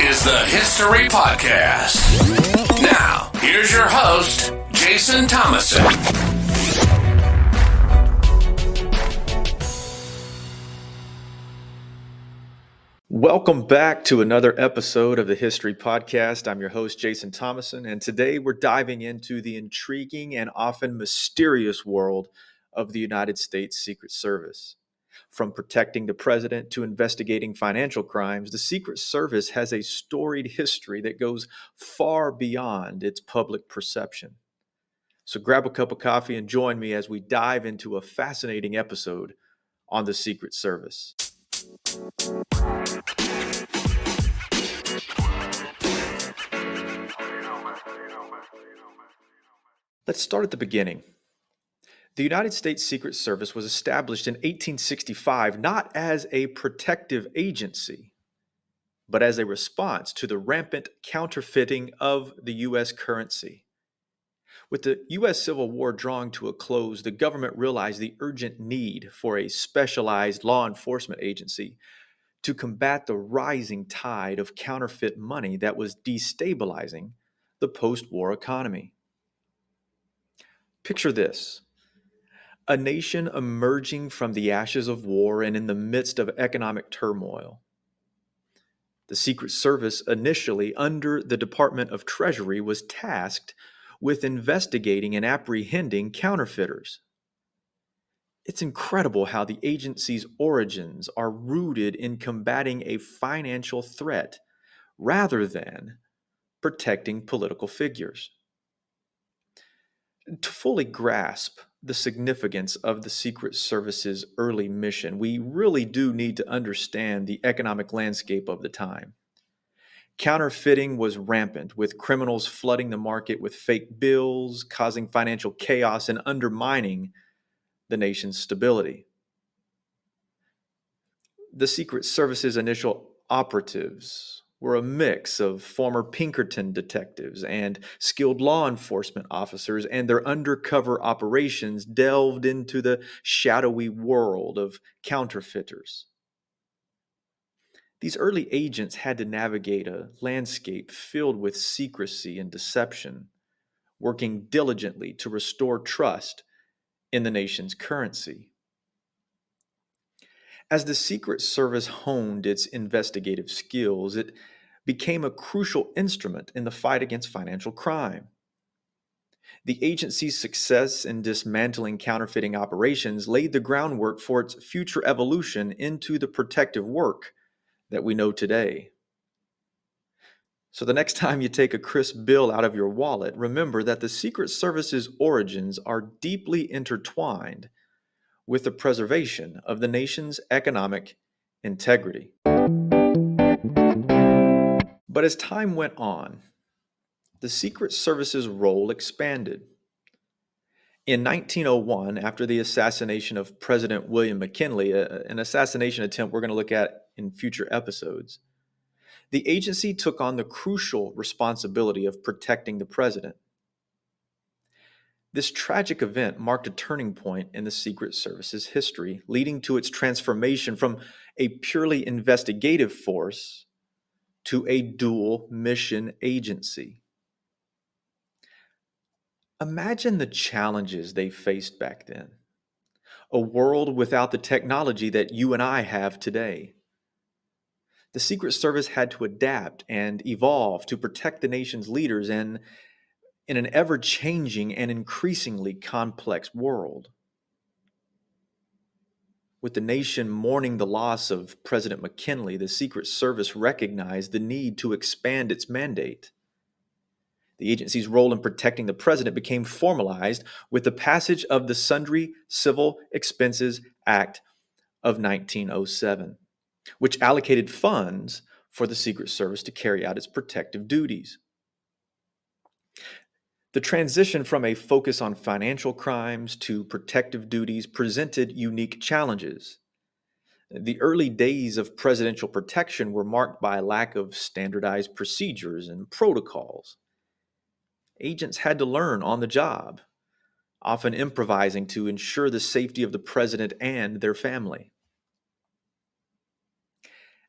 is the History Podcast. Now, here's your host, Jason Thomason. Welcome back to another episode of the History Podcast. I'm your host, Jason Thomason, and today we're diving into the intriguing and often mysterious world of the United States Secret Service. From protecting the president to investigating financial crimes, the Secret Service has a storied history that goes far beyond its public perception. So grab a cup of coffee and join me as we dive into a fascinating episode on the Secret Service. Let's start at the beginning. The United States Secret Service was established in 1865 not as a protective agency, but as a response to the rampant counterfeiting of the U.S. currency. With the U.S. Civil War drawing to a close, the government realized the urgent need for a specialized law enforcement agency to combat the rising tide of counterfeit money that was destabilizing the post-war economy. Picture this. A nation emerging from the ashes of war and in the midst of economic turmoil. The Secret Service, initially under the Department of Treasury, was tasked with investigating and apprehending counterfeiters. It's incredible how the agency's origins are rooted in combating a financial threat rather than protecting political figures. To fully grasp the significance of the Secret Service's early mission, we really do need to understand the economic landscape of the time. Counterfeiting was rampant, with criminals flooding the market with fake bills, causing financial chaos and undermining the nation's stability. The Secret Service's initial operatives were a mix of former Pinkerton detectives and skilled law enforcement officers, and their undercover operations delved into the shadowy world of counterfeiters. These early agents had to navigate a landscape filled with secrecy and deception, working diligently to restore trust in the nation's currency. As the Secret Service honed its investigative skills, it became a crucial instrument in the fight against financial crime. The agency's success in dismantling counterfeiting operations laid the groundwork for its future evolution into the protective work that we know today. So the next time you take a crisp bill out of your wallet, remember that the Secret Service's origins are deeply intertwined with the preservation of the nation's economic integrity. But as time went on, the Secret Service's role expanded. In 1901, after the assassination of President William McKinley, an assassination attempt we're going to look at in future episodes, the agency took on the crucial responsibility of protecting the president. This tragic event marked a turning point in the Secret Service's history, leading to its transformation from a purely investigative force to a dual mission agency. Imagine the challenges they faced back then. A world without the technology that you and I have today. The Secret Service had to adapt and evolve to protect the nation's leaders in an ever-changing and increasingly complex world. With the nation mourning the loss of President McKinley, the Secret Service recognized the need to expand its mandate. The agency's role in protecting the president became formalized with the passage of the Sundry Civil Expenses Act of 1907, which allocated funds for the Secret Service to carry out its protective duties. The transition from a focus on financial crimes to protective duties presented unique challenges. The early days of presidential protection were marked by a lack of standardized procedures and protocols. Agents had to learn on the job, often improvising to ensure the safety of the president and their family.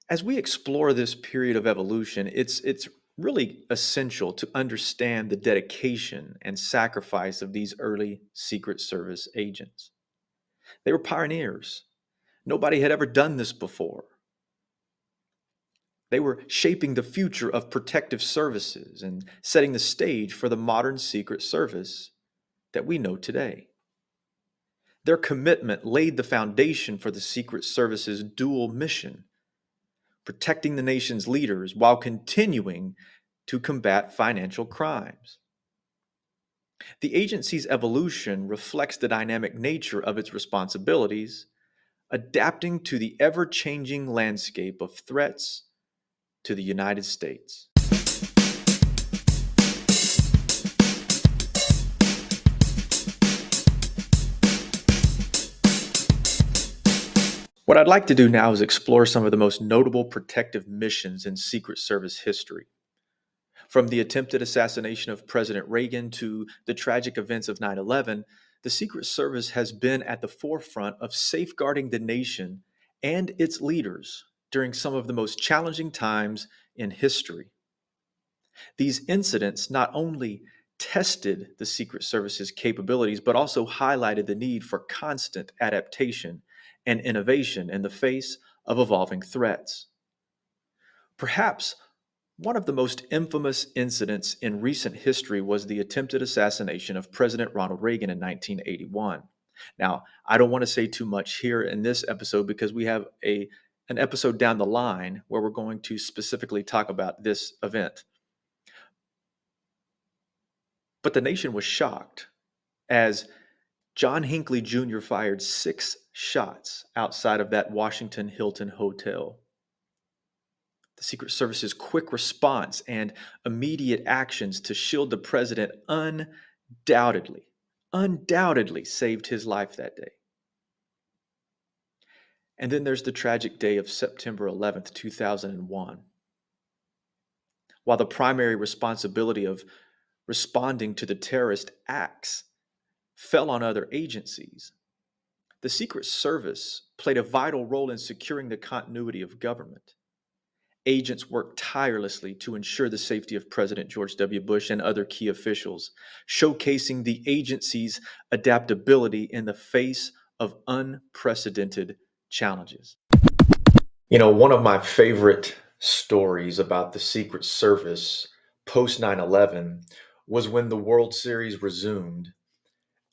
As we explore this period of evolution, it's really essential to understand the dedication and sacrifice of these early Secret Service agents. They were pioneers. Nobody had ever done this before. They were shaping the future of protective services and setting the stage for the modern Secret Service that we know today. Their commitment laid the foundation for the Secret Service's dual mission, protecting the nation's leaders while continuing to combat financial crimes. The agency's evolution reflects the dynamic nature of its responsibilities, adapting to the ever changing landscape of threats to the United States. What I'd like to do now is explore some of the most notable protective missions in Secret Service history. From the attempted assassination of President Reagan to the tragic events of 9/11, the Secret Service has been at the forefront of safeguarding the nation and its leaders during some of the most challenging times in history. These incidents not only tested the Secret Service's capabilities, but also highlighted the need for constant adaptation and innovation in the face of evolving threats. Perhaps one of the most infamous incidents in recent history was the attempted assassination of President Ronald Reagan in 1981. Now, I don't want to say too much here in this episode because we have an episode down the line where we're going to specifically talk about this event. But the nation was shocked as John Hinckley Jr. fired 6 shots outside of that Washington Hilton hotel. The Secret Service's quick response and immediate actions to shield the president undoubtedly saved his life that day. And then there's the tragic day of September 11th, 2001. While the primary responsibility of responding to the terrorist acts fell on other agencies, the Secret Service played a vital role in securing the continuity of government. Agents worked tirelessly to ensure the safety of President George W. Bush and other key officials, showcasing the agency's adaptability in the face of unprecedented challenges. You know, one of my favorite stories about the Secret Service post 9/11 was when the World Series resumed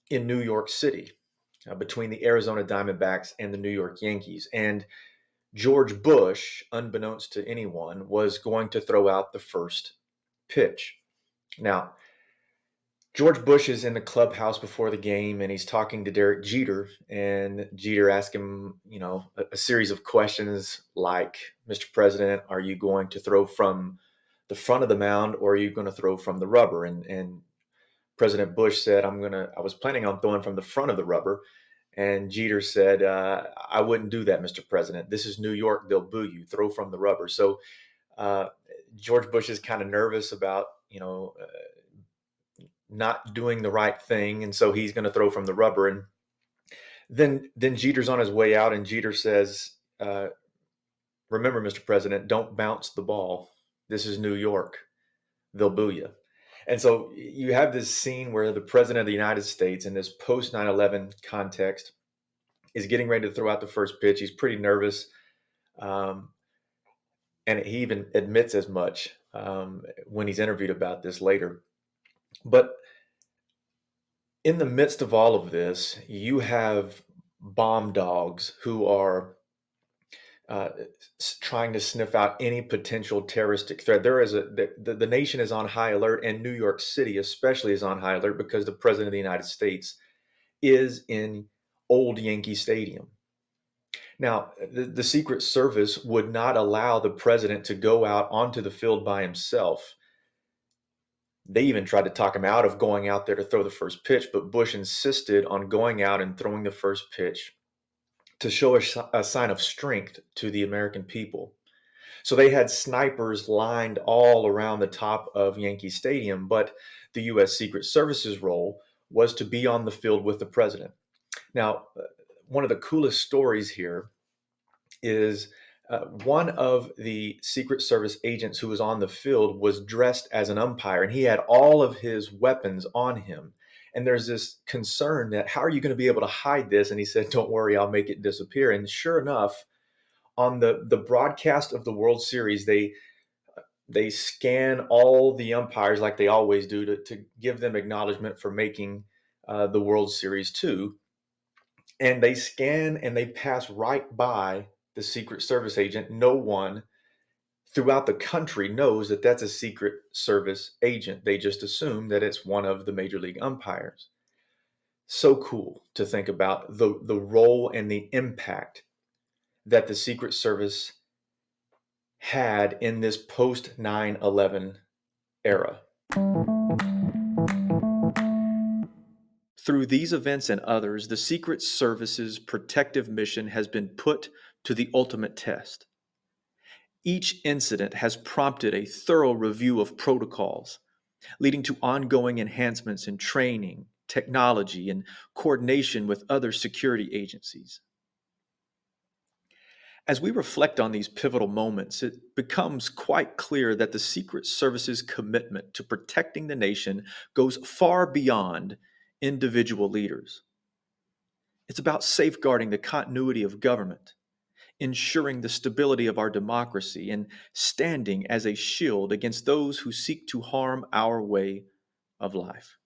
in New York City between the Arizona Diamondbacks and the New York Yankees. And George Bush, unbeknownst to anyone, was going to throw out the first pitch. Now, George Bush is in the clubhouse before the game and he's talking to Derek Jeter, and Jeter asked him, a series of questions like, Mr. President, are you going to throw from the front of the mound or are you going to throw from the rubber? And President Bush said, I was planning on throwing from the front of the rubber. And Jeter said, I wouldn't do that, Mr. President. This is New York. They'll boo you. Throw from the rubber. So George Bush is kind of nervous about, not doing the right thing. And so he's going to throw from the rubber. And then Jeter's on his way out and Jeter says, remember, Mr. President, don't bounce the ball. This is New York. They'll boo you. And so you have this scene where the president of the United States in this post 9/11 context is getting ready to throw out the first pitch. He's pretty nervous. And he even admits as much when he's interviewed about this later. But in the midst of all of this, you have bomb dogs who are trying to sniff out any potential terroristic threat. The nation is on high alert, and New York City especially is on high alert because the president of the United States is in old Yankee Stadium. Now, the Secret Service would not allow the president to go out onto the field by himself. They even tried to talk him out of going out there to throw the first pitch, but Bush insisted on going out and throwing the first pitch to show a sign of strength to the American people. So they had snipers lined all around the top of Yankee Stadium, but the U.S. Secret Service's role was to be on the field with the president. Now, one of the coolest stories here is One of the Secret Service agents who was on the field was dressed as an umpire, and he had all of his weapons on him. And there's this concern that how are you going to be able to hide this? And he said, "Don't worry, I'll make it disappear." And sure enough, on the broadcast of the World Series, they scan all the umpires like they always do to give them acknowledgement for making the World Series too. And they scan and they pass right by the Secret Service agent. No one throughout the country knows that that's a Secret Service agent. They just assume that it's one of the major league umpires. So cool to think about the role and the impact that the Secret Service had in this post 9/11 era. Through these events and others, the Secret Service's protective mission has been put to the ultimate test. Each incident has prompted a thorough review of protocols, leading to ongoing enhancements in training, technology, and coordination with other security agencies. As we reflect on these pivotal moments, it becomes quite clear that the Secret Service's commitment to protecting the nation goes far beyond individual leaders. It's about safeguarding the continuity of government, ensuring the stability of our democracy, and standing as a shield against those who seek to harm our way of life.